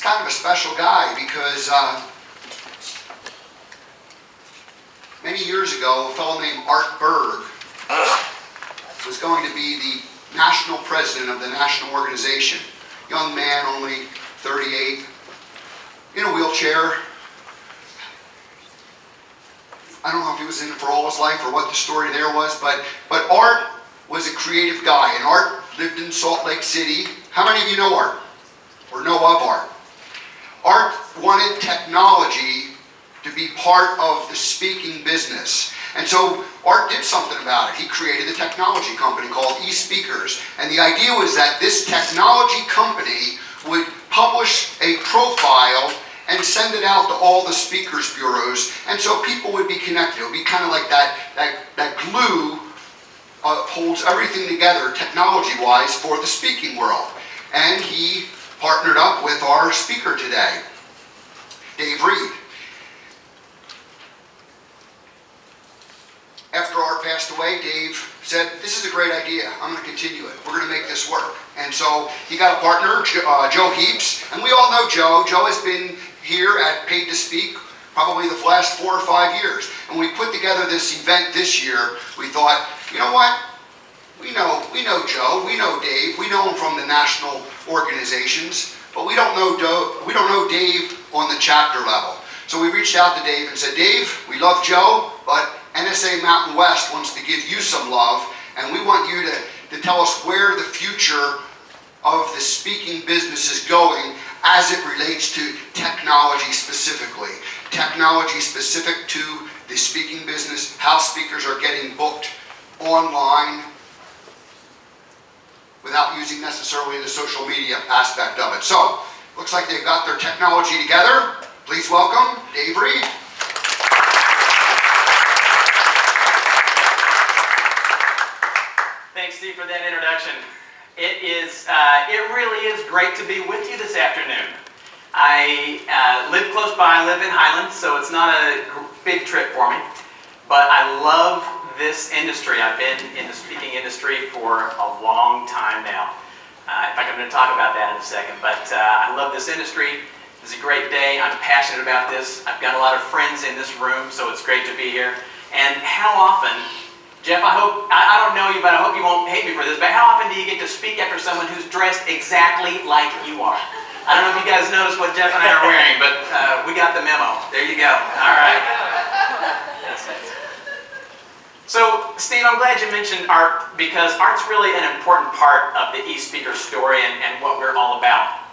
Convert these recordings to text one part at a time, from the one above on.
kind of a special guy because many years ago, a fellow named Art Berg was going to be the national president of the national organization. Young man, only 38, in a wheelchair. I don't know if he was in it for all his life or what the story there was, but Art was a creative guy, and Art lived in Salt Lake City. How many of you know Art? Or know of Art? Art wanted technology to be part of the speaking business. And so Art did something about it. He created a technology company called eSpeakers. And the idea was that this technology company would publish a profile and send it out to all the speakers bureaus. And so people would be connected. It would be kind of like that glue holds everything together technology-wise for the speaking world. And he partnered up with our speaker today, Dave Reed. After Art passed away, Dave said, this is a great idea. I'm going to continue it. We're going to make this work. And so he got a partner, Joe Heaps. And we all know Joe. Joe has been here at Paid to Speak probably the last 4 or 5 years. And we put together this event this year. We thought, you know what? We know Joe. We know Dave. We know him from the national organizations. But we don't know Dave on the chapter level. So we reached out to Dave and said, Dave, we love Joe, but NSA Mountain West wants to give you some love, and we want you to tell us where the future of the speaking business is going as it relates to technology specifically. Technology specific to the speaking business, how speakers are getting booked online without using necessarily the social media aspect of it. So, looks like they've got their technology together. Please welcome Dave Reed. Thanks, Steve, for that introduction. It really is great to be with you this afternoon. I live close by, I live in Highland, so it's not a big trip for me, but I love this industry. I've been in the speaking industry for a long time now. In fact, I'm going to talk about that in a second, but I love this industry. It's a great day. I'm passionate about this. I've got a lot of friends in this room, so it's great to be here. And how often, Jeff, I don't know you, but I hope you won't hate me for this, but how often do you get to speak after someone who's dressed exactly like you are? I don't know if you guys noticed what Jeff and I are wearing, but we got the memo. There you go. All right. So, Steve, I'm glad you mentioned art, because art's really an important part of the eSpeaker story and what we're all about.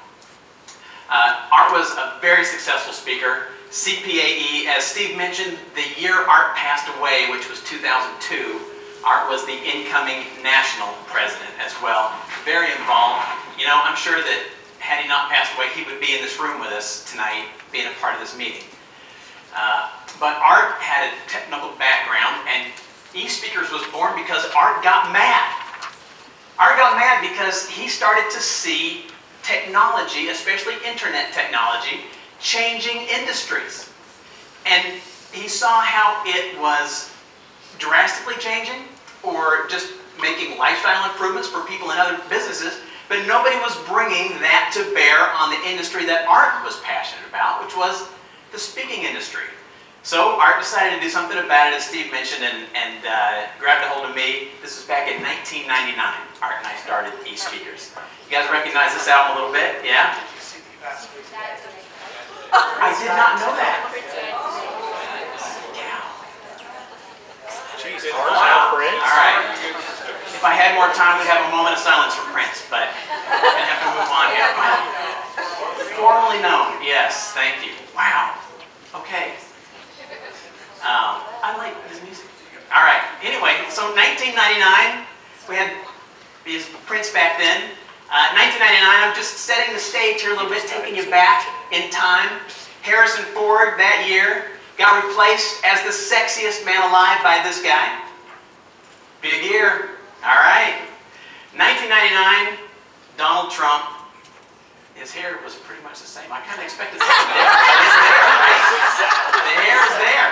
Art was a very successful speaker. CPAE, as Steve mentioned, the year Art passed away, which was 2002, Art was the incoming national president as well. Very involved. You know, I'm sure that had he not passed away, he would be in this room with us tonight, being a part of this meeting. But Art had a technical background, and eSpeakers was born because Art got mad. Art got mad because he started to see technology, especially internet technology, changing industries. And he saw how it was drastically changing or just making lifestyle improvements for people in other businesses, but nobody was bringing that to bear on the industry that Art was passionate about, which was the speaking industry. So Art decided to do something about it, as Steve mentioned, and grabbed a hold of me. This was back in 1999. Art and I started eSpeakers. You guys recognize this album a little bit? Yeah? I did not know that. Jeez, wow. All right. If I had more time, we'd have a moment of silence for Prince, but I'm going to have to move on here. Wow. Formerly known. Yes, thank you. Wow. Okay. I like his music. All right. Anyway, so 1999, we had his Prince back then. 1999, I'm just setting the stage here a little bit, taking you back in time. Harrison Ford that year got replaced as the sexiest man alive by this guy. Big year. All right. 1999, Donald Trump. His hair was pretty much the same. I kind of expected something different, but it's there, right? The hair is there.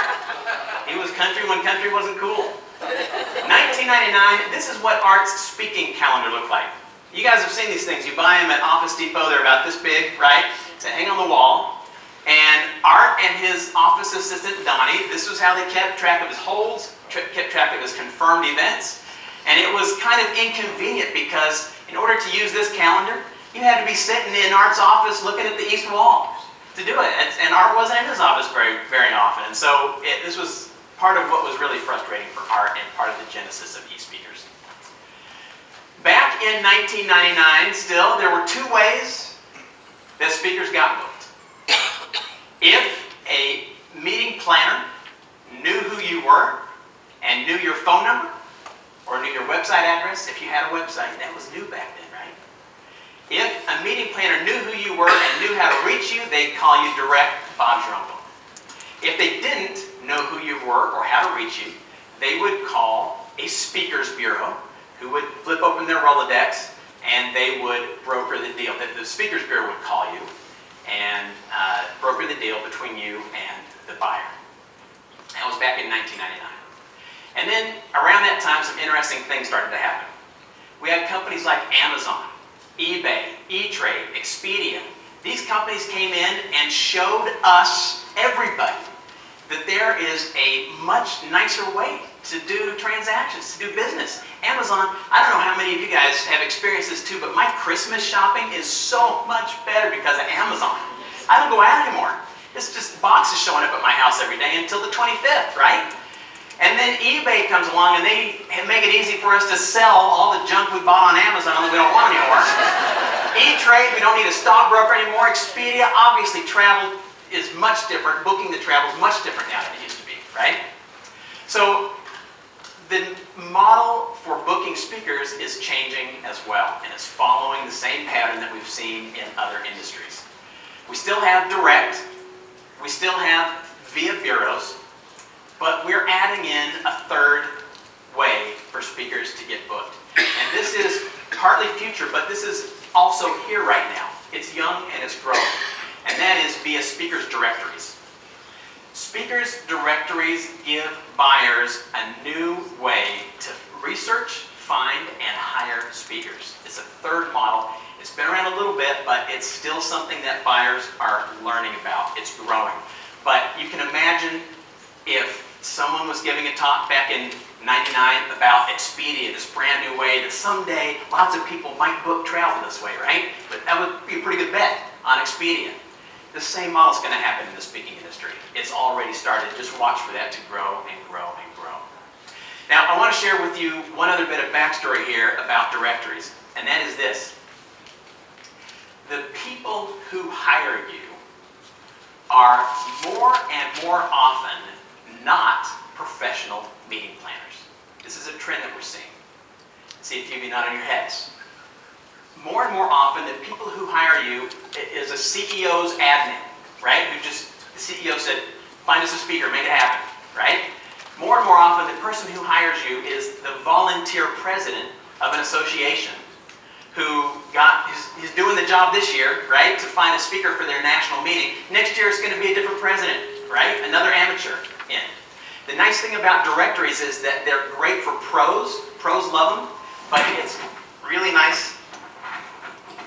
He was country when country wasn't cool. 1999, this is what Art's speaking calendar looked like. You guys have seen these things. You buy them at Office Depot. They're about this big, right? to hang on the wall. And Art and his office assistant, Donnie, this was how they kept track of his holds, kept track of his confirmed events. And it was kind of inconvenient because in order to use this calendar, you had to be sitting in Art's office looking at the east wall to do it. And Art wasn't in his office very often. And so this was part of what was really frustrating for Art and part of the genesis of eSpeakers. Back in 1999, still, there were two ways that speakers got booked. If a meeting planner knew who you were and knew your phone number or knew your website address, if you had a website, that was new back then, right? If a meeting planner knew who you were and knew how to reach you, they'd call you direct, Bob's your uncle. If they didn't know who you were or how to reach you, they would call a speakers bureau who would flip open their Rolodex and they would broker the deal. The speakers bureau would call you and broker the deal between you and the buyer. That was back in 1999. And then around that time, some interesting things started to happen. We had companies like Amazon, eBay, E-Trade, Expedia. These companies came in and showed us, everybody, that there is a much nicer way to do transactions, to do business. Amazon, I don't know how many of you guys have experienced this too, but my Christmas shopping is so much better because of Amazon. I don't go out anymore. It's just boxes showing up at my house every day until the 25th, right? And then eBay comes along and they make it easy for us to sell all the junk we bought on Amazon that we don't want anymore. E-Trade, we don't need a stockbroker anymore. Expedia, obviously travel is much different. Booking the travel is much different now than it used to be, right? So the model for booking speakers is changing as well, and it's following the same pattern that we've seen in other industries. We still have direct, we still have via bureaus, but we're adding in a third way for speakers to get booked. And this is partly future, but this is also here right now. It's young and it's growing, and that is via speakers directories. Speakers directories give buyers a new way to research, find, and hire speakers. It's a third model. It's been around a little bit, but it's still something that buyers are learning about. It's growing. But you can imagine if someone was giving a talk back in '99 about Expedia, this brand new way that someday lots of people might book travel this way, right? But that would be a pretty good bet on Expedia. The same model is going to happen in the speaking industry. It's already started. Just watch for that to grow and grow and grow. Now, I want to share with you one other bit of backstory here about directories, and that is this. The people who hire you are more and more often not professional meeting planners. This is a trend that we're seeing. See a few of you nodding your heads. More and more often, the people who hire you is a CEO's admin, right? The CEO said, find us a speaker, make it happen, right? More and more often, the person who hires you is the volunteer president of an association who he's doing the job this year, right, to find a speaker for their national meeting. Next year, it's going to be a different president, right? Another amateur in. The nice thing about directories is that they're great for pros. Pros love them, but it's really nice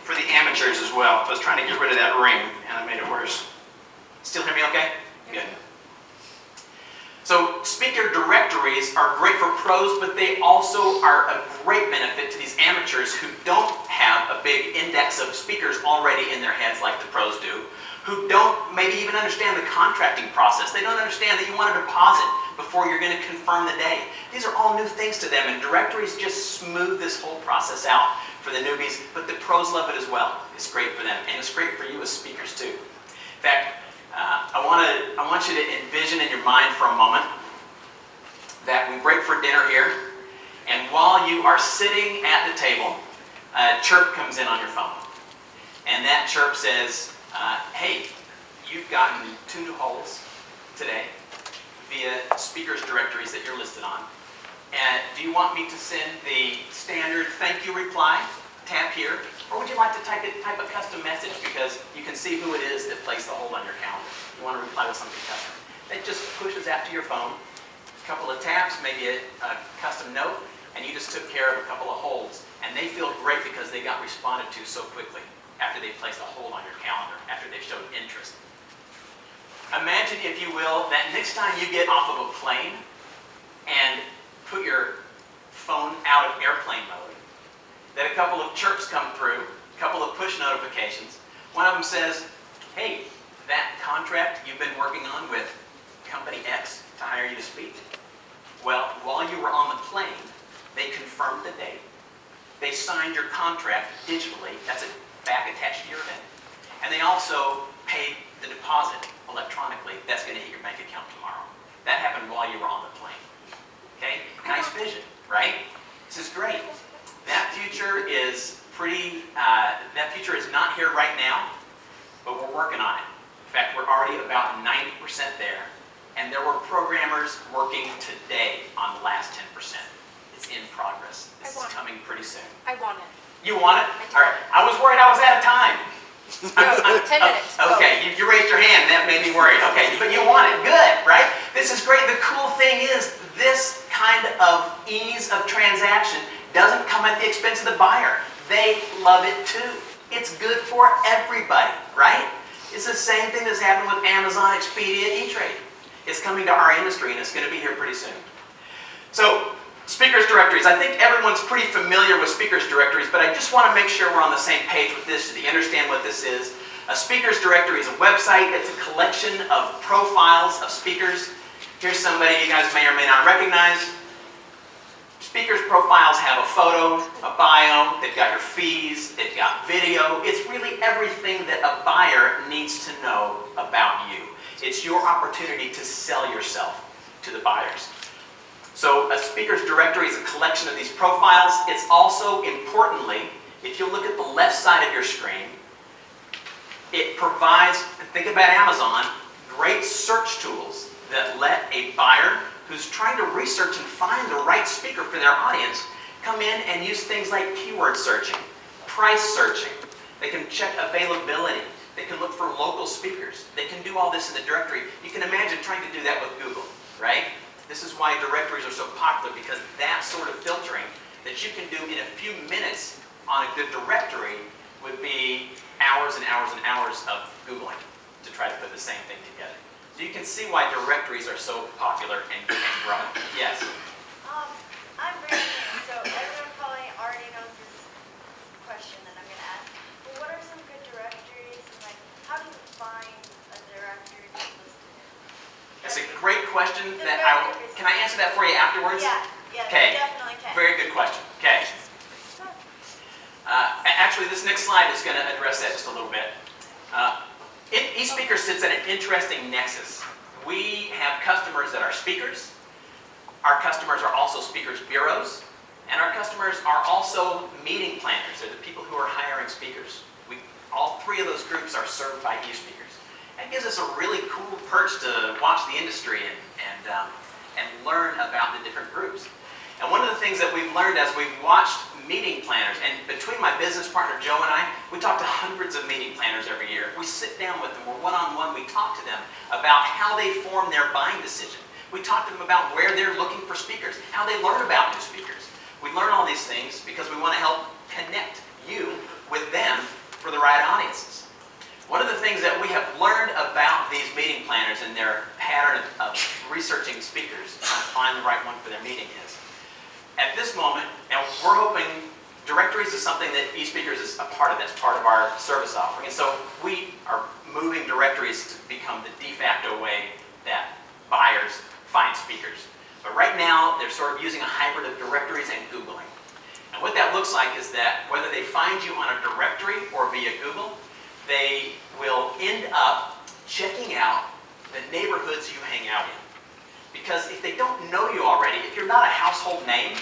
for the amateurs as well. I was trying to get rid of that ring, and I made it worse. Still hear me okay? Good. So speaker directories are great for pros, but they also are a great benefit to these amateurs who don't have a big index of speakers already in their heads like the pros do, who don't maybe even understand the contracting process. They don't understand that you want a deposit before you're going to confirm the day. These are all new things to them, and directories just smooth this whole process out for the newbies, but the pros love it as well. It's great for them, and it's great for you as speakers too. In fact, I want you to envision in your mind for a moment that we break for dinner here, and while you are sitting at the table, a chirp comes in on your phone. And that chirp says, hey, you've gotten 2 new holds today via speakers directories that you're listed on. And do you want me to send the standard thank you reply? Tap here. Or would you like to type a custom message because you can see who it is that placed the hold on your calendar? You want to reply with something custom. It just pushes out to your phone. A couple of taps, maybe a custom note, and you just took care of a couple of holds. And they feel great because they got responded to so quickly. after they've placed a hold on your calendar, after they've showed interest. Imagine, if you will, that next time you get off of a plane and put your phone out of airplane mode, that a couple of chirps come through, a couple of push notifications. One of them says, hey, that contract you've been working on with company X to hire you to speak. Well, while you were on the plane, they confirmed the date. They signed your contract digitally. That's back attached to your event. And they also paid the deposit electronically. That's going to hit your bank account tomorrow. That happened while you were on the plane. Okay? Nice vision, right? This is great. That future is that future is not here right now, but we're working on it. In fact, we're already about 90% there. And there were programmers working today on the last 10%. It's in progress. This is coming pretty soon. I want it. You want it? All right. I was worried I was out of time. No, 10 minutes. Okay, you raised your hand. That made me worried. Okay, but you want it. Good, right? This is great. The cool thing is this kind of ease of transaction doesn't come at the expense of the buyer. They love it too. It's good for everybody, right? It's the same thing that's happened with Amazon, Expedia, E-Trade. It's coming to our industry, and it's going to be here pretty soon. So, speakers directories. I think everyone's pretty familiar with speakers directories, but I just want to make sure we're on the same page with this so that you understand what this is. A speakers directory is a website. It's a collection of profiles of speakers. Here's somebody you guys may or may not recognize. Speakers profiles have a photo, a bio, they've got your fees, they've got video. It's really everything that a buyer needs to know about you. It's your opportunity to sell yourself to the buyers. So a speaker's directory is a collection of these profiles. It's also, importantly, if you look at the left side of your screen, it provides, think about Amazon, great search tools that let a buyer who's trying to research and find the right speaker for their audience come in and use things like keyword searching, price searching. They can check availability. They can look for local speakers. They can do all this in the directory. You can imagine trying to do that with Google, right? This is why directories are so popular, because that sort of filtering that you can do in a few minutes on a good directory would be hours and hours and hours of Googling to try to put the same thing together. So you can see why directories are so popular and growing. Yes? I'm brand new, so everyone probably already knows this question that I'm going to ask. But what are some good directories, and like, how do you find a directory that's listed in? That's a great question. Can I answer that for you afterwards? Yeah, Okay. definitely can. Very good question. Okay. Actually, this next slide is going to address that just a little bit. eSpeakers sits at an interesting nexus. We have customers that are speakers. Our customers are also speakers bureaus. And our customers are also meeting planners. They're the people who are hiring speakers. All three of those groups are served by eSpeakers. That gives us a really cool perch to watch the industry and learn about the different groups. And one of the things that we've learned as we've watched meeting planners, and between my business partner Joe and I, we talk to hundreds of meeting planners every year. We sit down with them, we're one-on-one, we talk to them about how they form their buying decision. We talk to them about where they're looking for speakers, how they learn about new speakers. We learn all these things because we want to help connect you with them for the right audiences. One of the things that we have learned about these meeting planners and their pattern of researching speakers to find the right one for their meeting is, at this moment, now we're hoping directories is something that eSpeakers is a part of. That's part of our service offering. And so we are moving directories to become the de facto way that buyers find speakers. But right now, they're sort of using a hybrid of directories and Googling. And what that looks like is that whether they find you on a directory or via Google, they will end up checking out the neighborhoods you hang out in. Because if they don't know you already, if you're not a household name,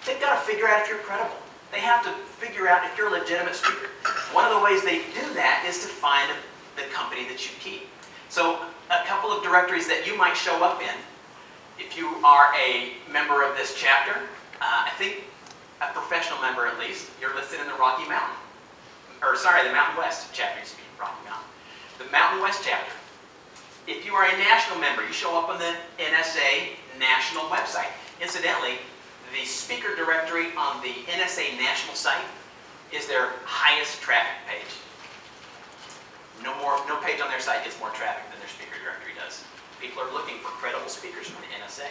they've got to figure out if you're credible. They have to figure out if you're a legitimate speaker. One of the ways they do that is to find the company that you keep. So a couple of directories that you might show up in, if you are a member of this chapter, I think a professional member at least, you're listed in the Rocky Mountain. The Mountain West chapter, used to be Rocky Mountain. The Mountain West chapter. If you are a national member, you show up on the NSA national website. Incidentally, the speaker directory on the NSA national site is their highest traffic page. No page on their site gets more traffic than their speaker directory does. People are looking for credible speakers from the NSA.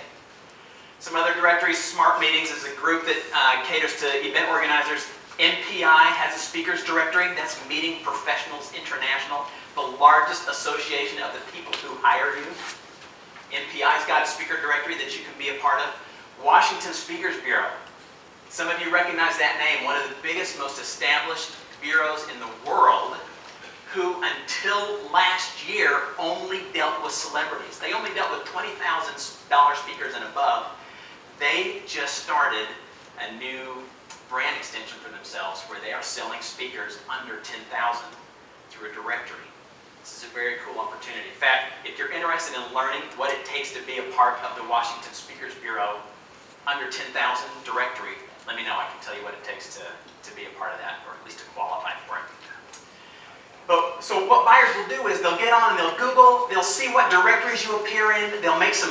Some other directories, Smart Meetings is a group that caters to event organizers. MPI has a speakers directory. That's Meeting Professionals International, the largest association of the people who hire you. MPI's got a speaker directory that you can be a part of. Washington Speakers Bureau. Some of you recognize that name, one of the biggest, most established bureaus in the world, who until last year only dealt with celebrities. They only dealt with $20,000 speakers and above. They just started a new brand extension for themselves where they are selling speakers under $10,000 through a directory. This is a very cool opportunity. In fact, if you're interested in learning what it takes to be a part of the Washington Speakers Bureau under 10,000 directory, let me know. I can tell you what it takes to be a part of that, or at least to qualify for it. But, so what buyers will do is they'll get on and they'll Google, they'll see what directories you appear in, they'll make some,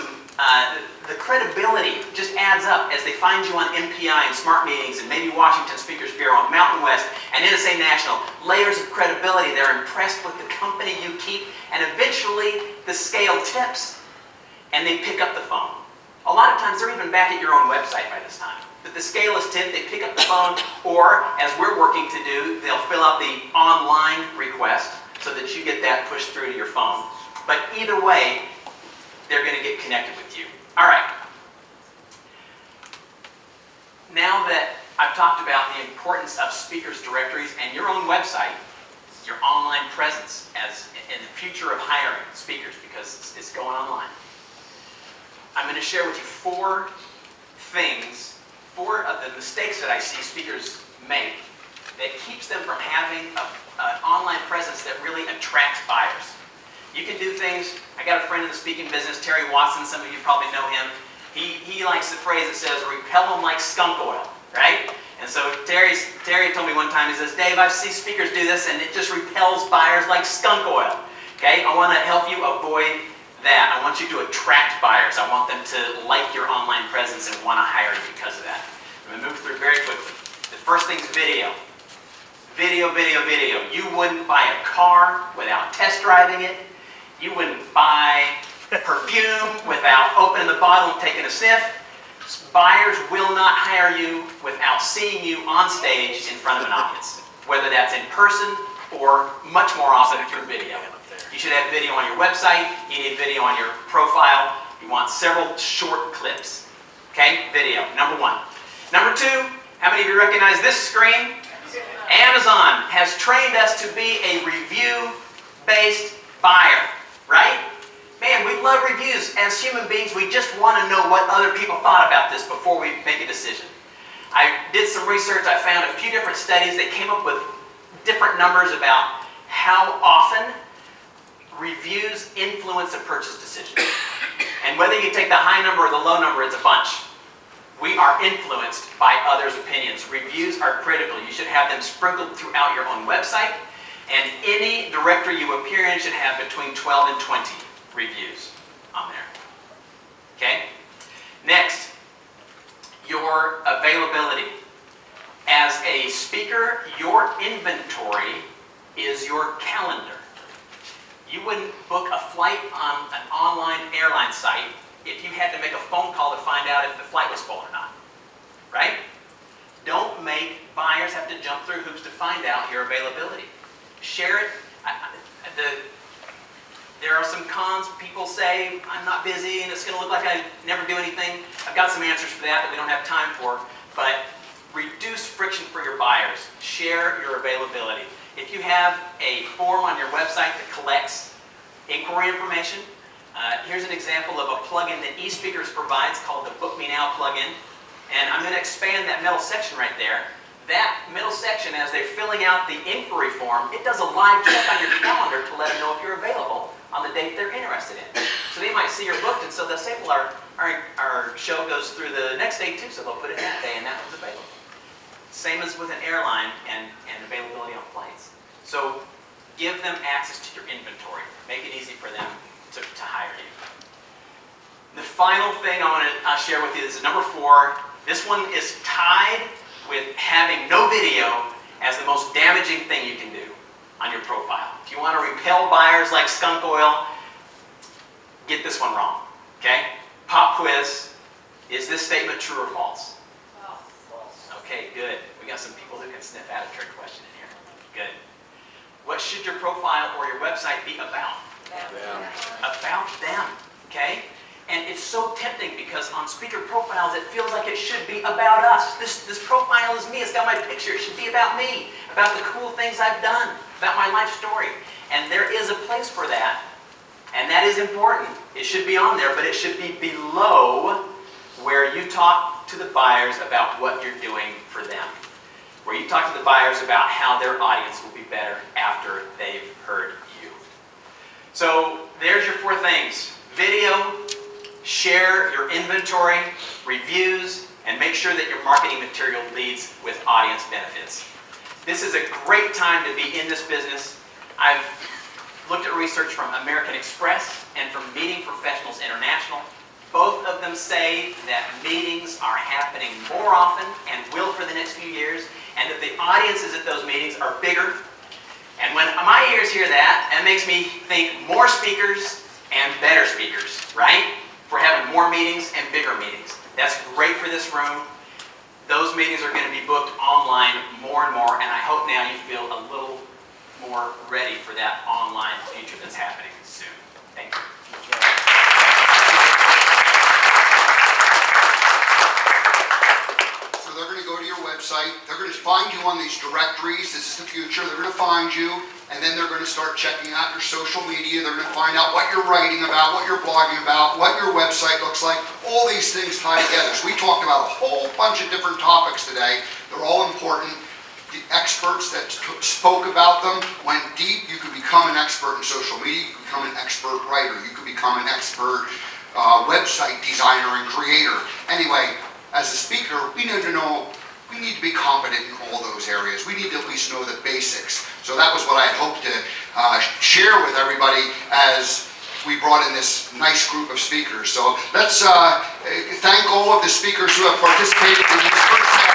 the credibility just adds up as they find you on MPI and Smart Meetings and maybe Washington Speakers Bureau and Mountain West and NSA National. Layers of credibility, they're impressed with the company you keep, and eventually the scale tips and they pick up the phone. A lot of times they're even back at your own website by this time. But the scale is tipped, they pick up the phone, or as we're working to do, they'll fill out the online request so that you get that pushed through to your phone. But either way, they're going to get connected with you. All right. Now that I've talked about the importance of speakers directories and your own website, your online presence as in the future of hiring speakers, because it's going online, I'm going to share with you four of the mistakes that I see speakers make that keeps them from having an online presence that really attracts buyers. You can do things. I got a friend in the speaking business, Terry Watson. Some of you probably know him. He likes the phrase that says, repel them like skunk oil, right? And so Terry told me one time, he says, Dave, I've seen speakers do this and it just repels buyers like skunk oil. Okay, I want to help you avoid that. I want you to attract buyers. I want them to like your online presence and want to hire you because of that. I'm going to move through very quickly. The first thing is video. Video, video, video. You wouldn't buy a car without test driving it. You wouldn't buy perfume without opening the bottle and taking a sniff. Buyers will not hire you without seeing you on stage in front of an audience, whether that's in person or much more often through video. You should have video on your website. You need video on your profile. You want several short clips. Okay, video, number one. Number two, how many of you recognize this screen? Amazon has trained us to be a review-based buyer, right? Man, we love reviews. As human beings, we just want to know what other people thought about this before we make a decision. I did some research. I found a few different studies that came up with different numbers about how often reviews influence a purchase decision. And whether you take the high number or the low number, it's a bunch. We are influenced by others' opinions. Reviews are critical. You should have them sprinkled throughout your own website, and any directory you appear in should have between 12 and 20 reviews on there. Okay? Next, your availability. As a speaker, your inventory is your calendar. You wouldn't book a flight on an online airline site if you had to make a phone call to find out if the flight was full or not, right? Don't make buyers have to jump through hoops to find out your availability. Share it. There are some cons. People say, I'm not busy and it's going to look like I never do anything. I've got some answers for that we don't have time for, but reduce friction for your buyers. Share your availability. If you have a form on your website that collects inquiry information, here's an example of a plugin that eSpeakers provides called the Book Me Now plugin. And I'm going to expand that middle section right there. That middle section, as they're filling out the inquiry form, it does a live check on your calendar to let them know if you're available on the date they're interested in. So they might see you're booked, and so they'll say, well, our show goes through the next day too, so they'll put it that day, and that was available. Same as with an airline and availability on flights. So give them access to your inventory. Make it easy for them to hire you. The final thing I want to share with you is number 4. This one is tied with having no video as the most damaging thing you can do on your profile. If you want to repel buyers like skunk oil, get this one wrong, okay? Pop quiz, is this statement true or false? False. Okay, good. We got some people who can sniff out a trick question in here. Good. What should your profile or your website be about? About them, okay? And it's so tempting because on speaker profiles it feels like it should be about us. This profile is me, it's got my picture, it should be about me, about the cool things I've done, about my life story. And there is a place for that, and that is important. It should be on there, but it should be below where you talk to the buyers about what you're doing for them. Where you talk to the buyers about how their audience will be better after they've heard you. So there's your 4 things. Video, share your inventory, reviews, and make sure that your marketing material leads with audience benefits. This is a great time to be in this business. I've looked at research from American Express and from Meeting Professionals International. Both of them say that meetings are happening more often and will for the next few years, and that the audiences at those meetings are bigger. And when my ears hear that, it makes me think more speakers and better speakers, right? We're having more meetings and bigger meetings. That's great for this room. Those meetings are going to be booked online more and more, and I hope now you feel a little more ready for that online future that's happening soon. Thank you. So they're going to go to your website, they're going to find you on these directories, this is the future, they're going to find you, and then they're going to start checking out your social media, they're going to find out what you're writing about, what you're blogging about, what your website looks like, all these things tie together. So we talked about a whole bunch of different topics today, they're all important. The experts that spoke about them went deep. You could become an expert in social media, you could become an expert writer, you could become an expert website designer and creator. Anyway, as a speaker, we need to be competent in all those areas. We need to at least know the basics. So that was what I had hoped to share with everybody as we brought in this nice group of speakers. So let's thank all of the speakers who have participated in this first half.